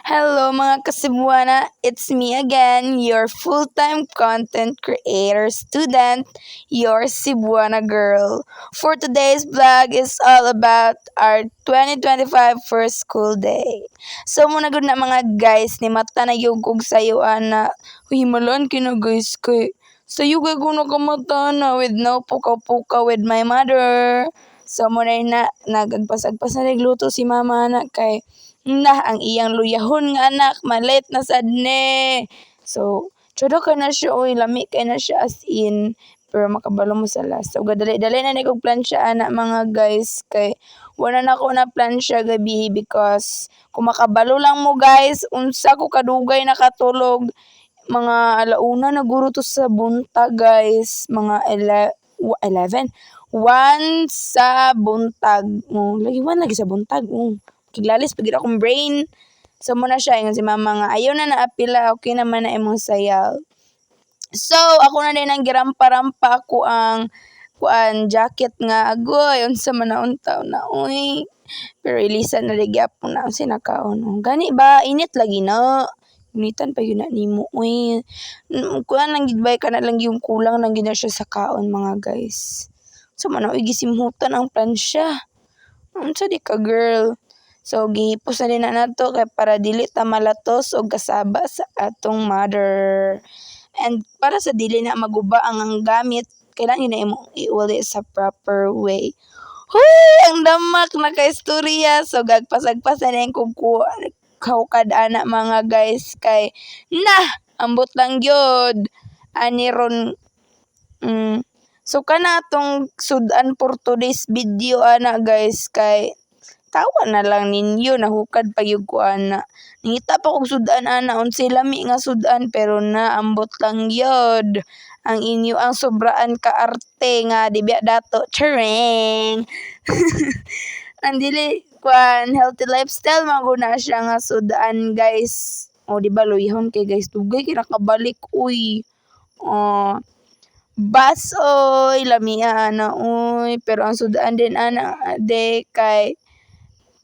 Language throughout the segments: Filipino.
Hello mga kasibuana, it's me again, your full-time content creator student, your Cebuana girl. For today's vlog is all about our 2025 first school day. So muna gud na mga guys, ni mata na yugog sayo ana. Himalan kina guys kay sayo gay ko nakamata na with no puka-puka with my mother. So muna na nagagpasagpas na nagluto si mama na kay ang iyang luyahon nga anak, malit na sad ne. So, tsodo ka na siya, oy, lami kay na siya as in. Pero makabalo mo sa last. So, gadali-dali na ni kong plansya anak mga guys. Kay, wala na ako na plansya gabi because kung makabalo lang mo guys, unsa ko kadugay nakatulog. Mga alauna na guro to sa buntag guys. Mga 11. 1 sa buntag. Lagi 1 lagi sa buntag. Kiglalis pagid akong brain. So muna siya yung si mama nga ayaw na naapila, okay naman na imong sayal. So ako na din ang girampa-rampa ako ang kuan jacket nga agoy unsa man na unta na uy. Pero ilisan na rin gyapon na sinakaon. Gani ba init lagi na. Initan pa yun na nimo uy. Kuan lang gid bay kana lang yung kulang lang gid na siya sa kaon mga guys. So man uy gisimhutan ang plansya. Unsa di ka girl? So, gihipos na din na nato kay para dili ta malatos o kasaba sa atong mother. And para sa dili na maguba ang gamit, kailangan na imong iuli sa proper way. Huy! Ang damak na kaistorya. So, gagpasagpas na rin kung kaukad ana mga guys kay ambot lang gyud. Ani ron So kana atong sudan for today's video ana guys kay tawa na lang ninyo nahukad pa gyud ko ana. Nangita pa kog sudan ana unsay lami nga sudan pero naambot lang gyud ang inyo ang sobraan ka arte nga dibiya dato chareng. Andili kuan healthy lifestyle maguna siya nga sudan guys. O di ba luyahon kay guys dugay kay nakabalik uy. Bas oy lamia ana uy pero ang sudan din ana de kay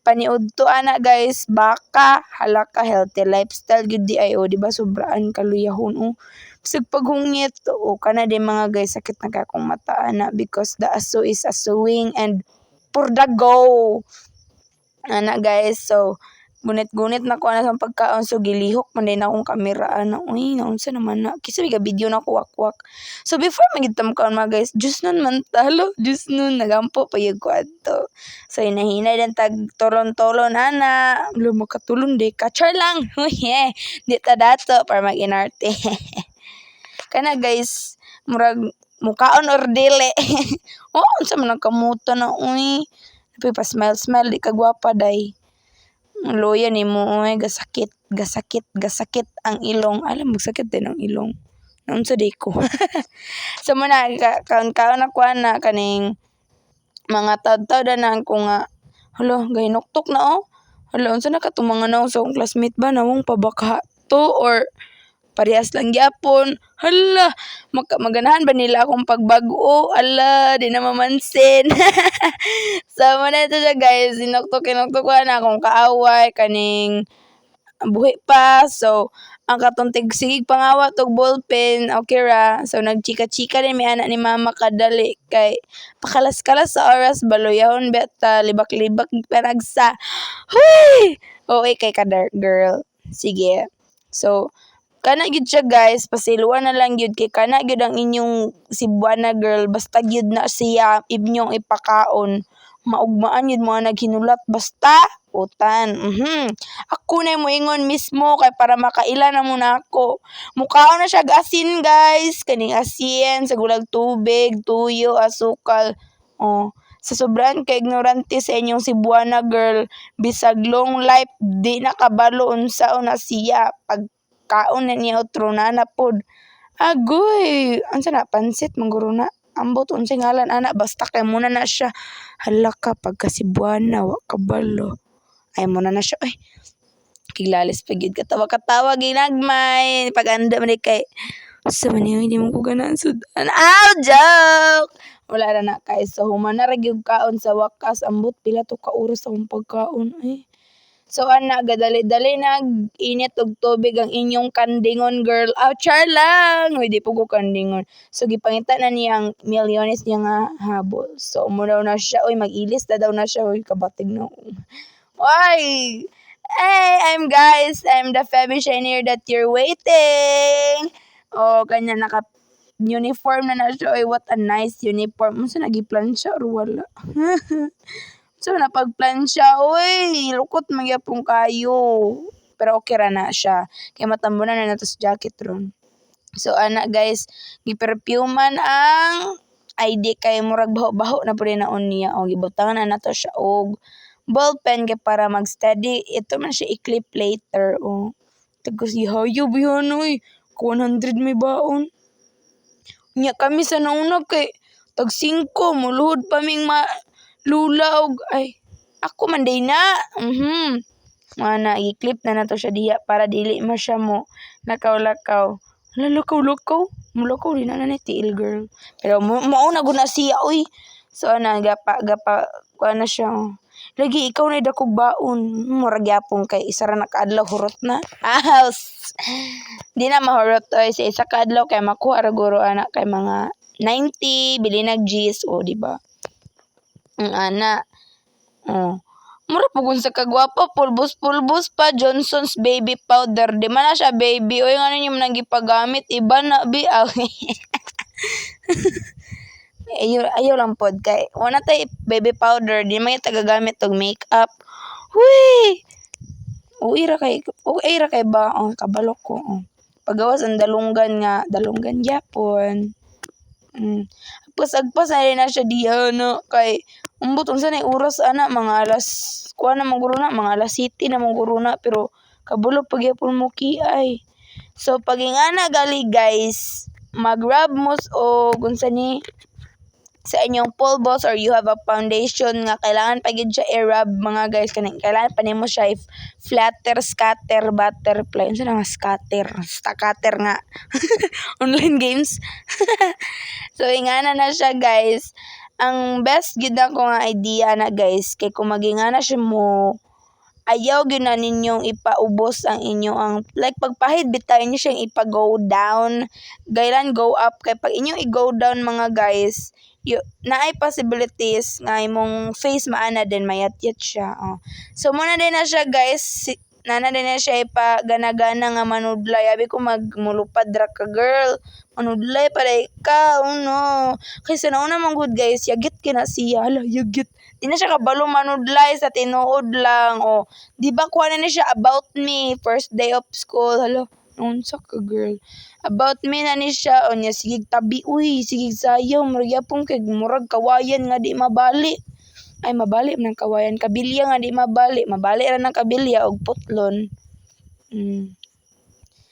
paniudto ana guys baka halaka healthy lifestyle gud di ay di ba sobraan kaluyahon bisag paghungit kana di mga guys sakit na kakong mata ana because the aso is aswing and for the go ana guys. So gunit-gunit na ko ana sa pagkaon so gilihok man din akong kamera ana uy naunsa naman na kisa biga video na ko wakwak. So before magitam kaon mga guys just nun man talo just nun nagampo pa yung kwadto. So hinahinay din tag tolon-tolon ana lo makatulon de kachar lang di ta dato para mag-inarte. Kana guys murag mukaon or dili. Unsa man nagkamuta na uy pa smile di ka gwapa day. Loya ni mo gasakit ang ilong. Alam magsakit din ang ilong. Naunsa di ko. So muna kaon ako na kaning mga taud-taud na ko nga hala gahinuktok na hala unsa na katumangan sa akong classmate ba nawong pabaka to or parehas lang gyapon. Hala maganahan ba nila akong pagbago ala di na mamansin. So muna ito siya guys inuktok na akong kaaway kaning buhi pa. So ang katong tigsigig pangawa tog ballpen okay ra. So nagchika-chika din may anak ni mama kadali kay pakalas-kalas sa oras baluyahon beta libak-libak panagsa. Huy! Kay kadar girl. Sige. So kana gyud siya guys pasiluan na lang gyud kay kana gyud ang inyong Cebuana girl basta gyud na siya inyong ipakaon maugmaan yun mga naghinulat basta utan. Ako na moingon mismo kay para makaila na muna ako. Mukhaon na siya asin guys. Kaning asin sa gulag tubig, tuyo, asukal. Sa sobrang ka ignorante sa inyong Cebuana girl, bisag long life di nakabalo unsa na siya pagkaon na niya utronana pod. Agoy, unsa na pansit mangguro na. Ambot unsay ngalan ana basta kay muna na siya. Hala ka pagka Cebuana wa kabalo. Ay muna na siya ay. Kiglalis pa gyud katawa-katawa ginagmay pag-anda man kay sa man hindi mo ko ganan sudan. Joke. Wala ra na kay so human na ra gyud kaon sa wakas ambot pila to ka oras akong pagkaon ay. So ana gadali-dali nag-init og tubig ang inyong kandingon girl. Char lang. Uy, di po ko kandingon. So gipangita na niya ang milyones niya nga habol. So mo daw na siya, uy mag-ilis na daw na siya, uy kabatig na. Uy! Hey, I'm the Femishiner that you're waiting. Oh, kanya naka uniform na siya. Uy, what a nice uniform. Unsa nagiplansya or wala? So, napagplansya, uy, lukot magyapong kayo. Pero okay ra na siya. Kaya matambunan na nato sa jacket ron. So, ana guys, giperfuman ang ID kay murag baho-baho na po rin naon niya. O, gibutangan na nato siya og ballpen kay para mag-study. Ito man siya i-clip later. O, tagos gihayo biyan, uy. 100 may baon. Nya kami sa nauna kay tag 5 muluhod pa ming lula og ay ako man day na. Mana i-clip na nato siya diha para dili ma siya mo lakaw-lakaw. Lakaw-lakaw. Mulakaw din na ni tiil girl. Pero mao na gud na siya uy. So ana gapa kuha na siya. Lagi ikaw na dakog baon. Murag yapon kay isa ra nakaadlaw hurot na. Di na mahurot oy sa isa ka adlaw kay makuha ra guro ana kay mga 90 bili nag G's o di ba? Ang ana. Mura po sa kagwapa, pulbos-pulbos pa, Johnson's baby powder. Di man na siya baby. Uy, ano yung nang gipagamit? Iba na, bi. Ayaw lang pod kay. Wala tayo baby powder. Di man yung tagagamit og makeup. Huy! Uy, ra kay ba? Kabalok ko. Pagawas ang dalunggan yapon. Agpas na rin na siya diya na kay umbot unsa na oras ana mga alas kuha na maguro na mga alas 7 na maguro na pero kabulok pagyapon mo kiay. So pagingana gali guys, mag-rub mo o unsa ni sa inyong pulbos or you have a foundation nga kailangan pa gid siya i-rub mga guys kanang kailangan pa nimo siya flatter, scatter, butterfly. Unsa na nga scatter nga online games. So ingana na siya guys. Ang best gid ako nga idea na guys kay kung magingana siya mo ayaw gyud na ninyong ipaubos ang inyong like pagpahid bitaw niyo siyang ipa-go down gaylan go up kay pag inyong i-go down mga guys naay possibilities nga imong face maana din mayat-yat siya. So muna din na siya guys nana din na siya ipagana-gana nga manudlay abi ko magmulupad ra ka girl manudlay para ikaw no kaysa nauna man good guys yagit kina siya hala yagit di na siya kabalo manudlay sa tinuod lang di ba kuha na ni siya about me first day of school hala unsa ka girl about me na ni siya nya sigig tabi uy sigig sayaw murag yapon kay murag kawayan nga di mabali ay mabali man kawayan kabilya nga di mabali ra ng kabilya og putlon.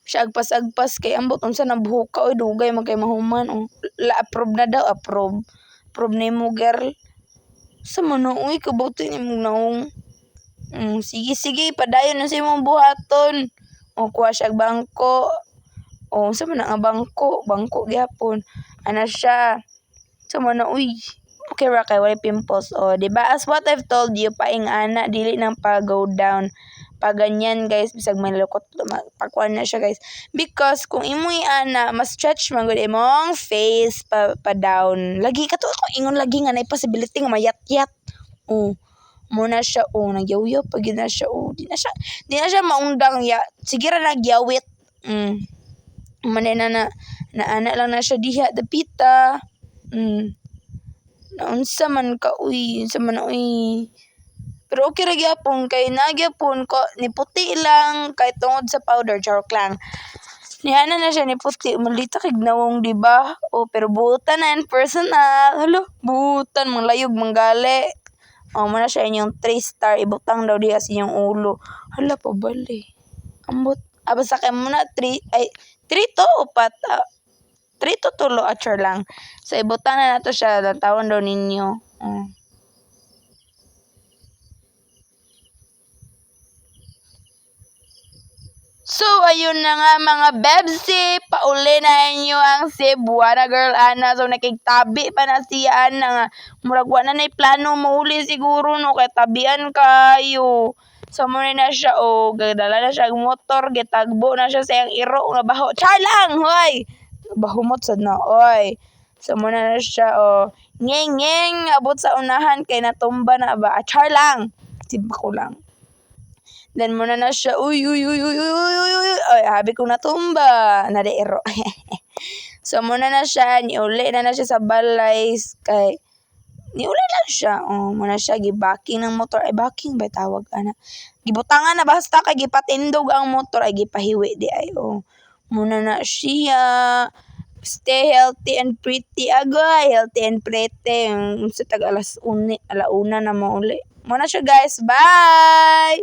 Siya agpas kay ambot unsa nang buhok ka oy dugay man kay mahuman approve na daw approve nimo girl sa man uy kabuti nimo naong sige padayon na sa imong buhaton kuha siya bangko sa man nga bangko gyapon ana siya sa man uy okay ra kay wala pimples di ba as what I've told you paingana dili nang pa go down pa ganyan guys bisag may lukot pakuan na siya guys because kung imoy ana mas stretch man gud imong face pa down lagi kato ako ingon lagi nga nay possibility nga mayat-yat muna siya nagyaw-yaw pag na siya di na siya maundang sige ra nagyawit manay na ana lang na siya diha dapita naunsa man ka uy pero okay ra gyapon kay nagyapon ko ni puti lang kay tungod sa powder charok lang niana na siya ni puti malita kay gnawong di ba pero buutan na in personal halo buutan layog manggali muna siya inyong 3 star ibutang daw diha sa inyong ulo hala pabali ambot basta kay muna 3 to 3 to 2 achar lang so ibutang na nato siya tawon daw ninyo So, ayun na nga mga bebsi, pauli na inyo ang Cebuana girl ana. So, nakigtabi pa na siya na nga. Murag wala na plano mo uli siguro no, kay tabian kayo. So muna na siya o gadala na siya ang motor, gitagbo na siya sa iyang iro nga baho. Char lang, hoy. Bahumot sad na, oy. So muna na siya o ngeng ngeng abot sa unahan kay natumba na ba. Char lang. Tiba ko lang. Then muna na siya, uy, uy, uy, uy, uy, uy, uy, uy, ay, habi kong natumba, nadairo. So muna na siya, niuli na siya sa balay, kay, niuli lang siya, muna siya, gibaking ng motor, ay, baking ba tawag, ana, gibutangan na basta, kay gipatindog ang motor, ay, gipahiwi di, ay, muna na siya, stay healthy and pretty, agay, healthy and pretty, sa tag alauna na mo uli. Muna siya guys, bye!